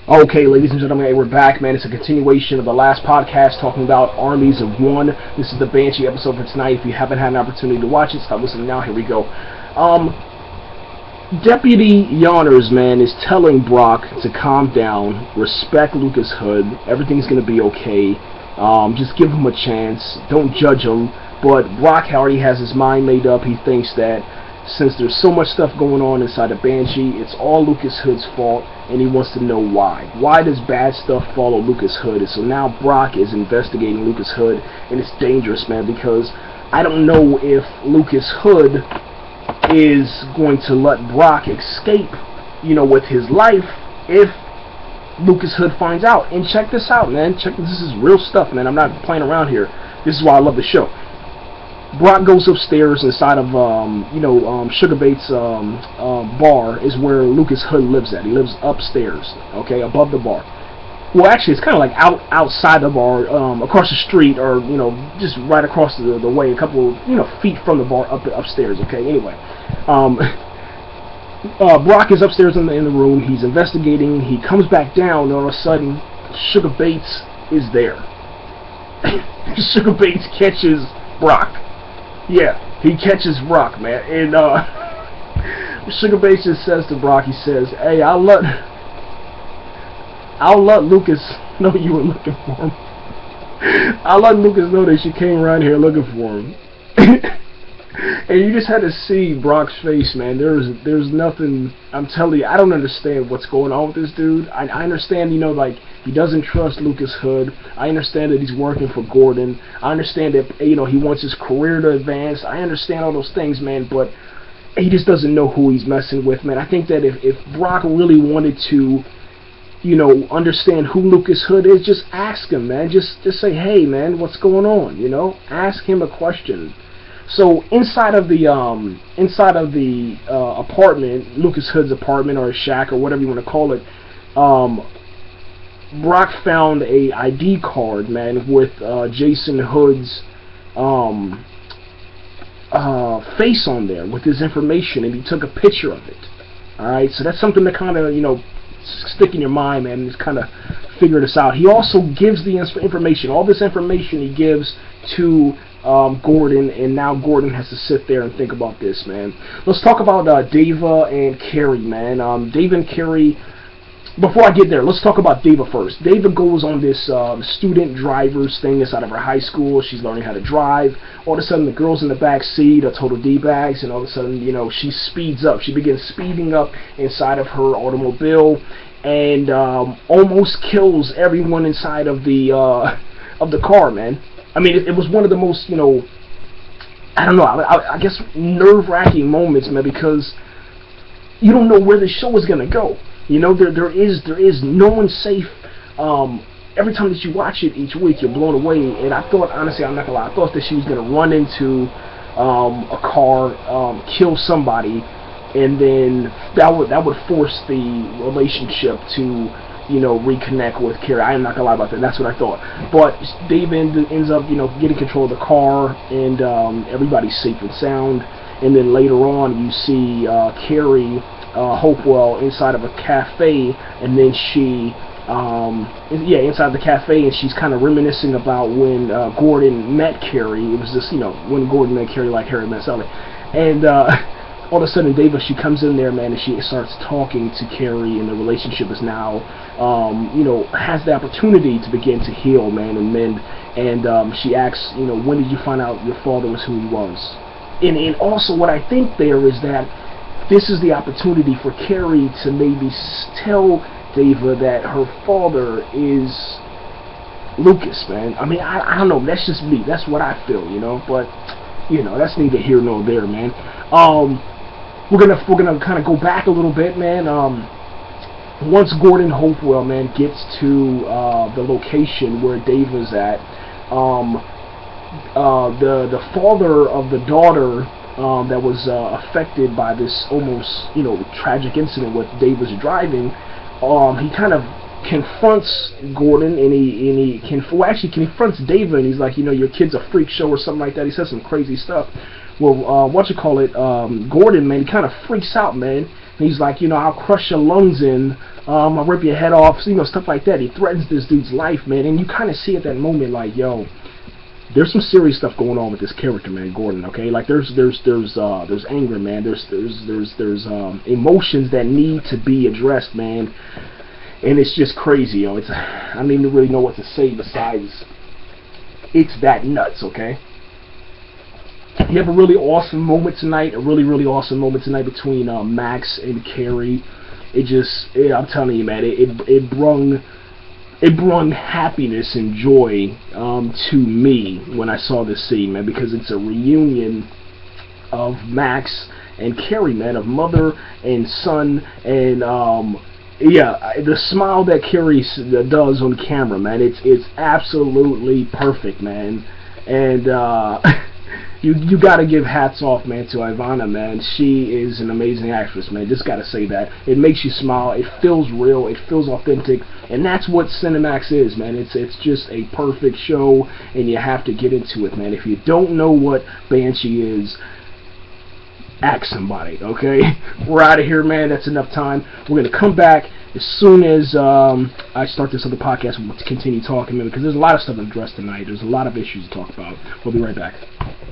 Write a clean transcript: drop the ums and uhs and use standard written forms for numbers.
Okay, ladies and gentlemen, hey, we're back, man. It's a continuation of the last podcast talking about Armies of One. This is the Banshee episode for tonight. If you haven't had an opportunity to watch it, stop listening now. Here we go. Deputy Yonners, man, is telling Brock to calm down, respect Lucas Hood, everything's going to be okay. Just give him a chance, don't judge him. But Brock already has his mind made up. He thinks that since there's so much stuff going on inside the Banshee, it's all Lucas Hood's fault, and he wants to know why. Why does bad stuff follow Lucas Hood? And so now Brock is investigating Lucas Hood, and it's dangerous, man, because I don't know if Lucas Hood is going to let Brock escape, with his life if Lucas Hood finds out. And check this out, man. This is real stuff, man. I'm not playing around here. This is why I love the show. Brock goes upstairs inside of, Sugar Bait's bar is where Lucas Hood lives at. He lives upstairs, okay, above the bar. Well, actually, it's kind of like outside the bar, across the street, or, just right across the way, a couple, feet from the bar upstairs, okay, anyway. Brock is upstairs in the room. He's investigating. He comes back down, and all of a sudden, Sugar Baits is there. Sugar Baits catches Brock. Yeah, he catches Brock, man, and Sugar Bass just says to Brock, he says, "Hey, I'll let Lucas know you were looking for him. I'll let Lucas know that you came around here looking for him." And you just had to see Brock's face, man. There's nothing. I'm telling you, I don't understand what's going on with this dude. I understand, he doesn't trust Lucas Hood. I understand that he's working for Gordon. I understand that, he wants his career to advance. I understand all those things, man, but he just doesn't know who he's messing with, man. I think that if Brock really wanted to, understand who Lucas Hood is, just ask him, man. Just say, "Hey, man, what's going on?" Ask him a question. So inside of the apartment, Lucas Hood's apartment or his shack or whatever you want to call it, Brock found a ID card, man, with Jason Hood's face on there with his information, and he took a picture of it. All right, so that's something to kind of stick in your mind, man, and just kind of figure this out. He also gives the information, all this information he gives to Gordon, and now Gordon has to sit there and think about this, man. Let's talk about Deva and Carrie, man. Deva and Carrie, before I get there, let's talk about Deva first. Deva goes on this student drivers thing inside of her high school. She's learning how to drive. All of a sudden, the girls in the back seat are total D-bags, and all of a sudden, she speeds up. She begins speeding up inside of her automobile, and almost kills everyone inside of the car, man. I mean, it was one of the most, I don't know, I guess nerve-wracking moments, man, because you don't know where the show is gonna go. There is no one safe. Every time that you watch it each week, you're blown away. And I thought, honestly, I'm not gonna lie, I thought that she was gonna run into a car, kill somebody, and then that would force the relationship to reconnect with Carrie. I am not gonna lie about that. That's what I thought. But Dave ends up, getting control of the car, and everybody's safe and sound. And then later on, you see Carrie Hopewell inside of a cafe, and then she, inside the cafe, and she's kind of reminiscing about when Gordon met Carrie. It was just, when Gordon met Carrie, like Harry met Sally, and all of a sudden, Deva, she comes in there, man, and she starts talking to Carrie, and the relationship is now, has the opportunity to begin to heal, man, and mend. And she asks, when did you find out your father was who he was? And also, what I think there is that this is the opportunity for Carrie to maybe tell Deva that her father is Lucas, man. I mean, I don't know. That's just me. That's what I feel, But that's neither here nor there, man. We're gonna kind of go back a little bit, man. Once Gordon Hopewell, man, gets to the location where Deva's at, the father of the daughter that was affected by this almost tragic incident with Deva's driving, he kind of confronts Gordon, and he confronts Deva, and he's like, your kid's a freak show or something like that. He says some crazy stuff. Well, Gordon, man, he kind of freaks out, man. He's like, you know, I'll crush your lungs in, I'll rip your head off, you know, stuff like that. He threatens this dude's life, man, and you kind of see at that moment, like, yo, there's some serious stuff going on with this character, man, Gordon. Okay, like there's anger, man. There's emotions that need to be addressed, man, and it's just crazy, yo. I don't even really know what to say besides it's that nuts, okay. You have a really awesome moment tonight, really awesome moment tonight between Max and Carrie. I'm telling you, man, it brung happiness and joy to me when I saw this scene, man, because it's a reunion of Max and Carrie, man, of mother and son, and yeah, the smile that Carrie does on camera, man, it's absolutely perfect, man, and you gotta give hats off, man, to Ivana, man. She is an amazing actress, man. Just gotta say that. It makes you smile. It feels real. It feels authentic, and that's what Cinemax is, man. It's just a perfect show, and you have to get into it, man. If you don't know what Banshee is, ask somebody, okay? We're out of here, man. That's enough time. We're gonna come back as soon as I start this other podcast. We'll continue talking, man, because there's a lot of stuff to address tonight. There's a lot of issues to talk about. We'll be right back.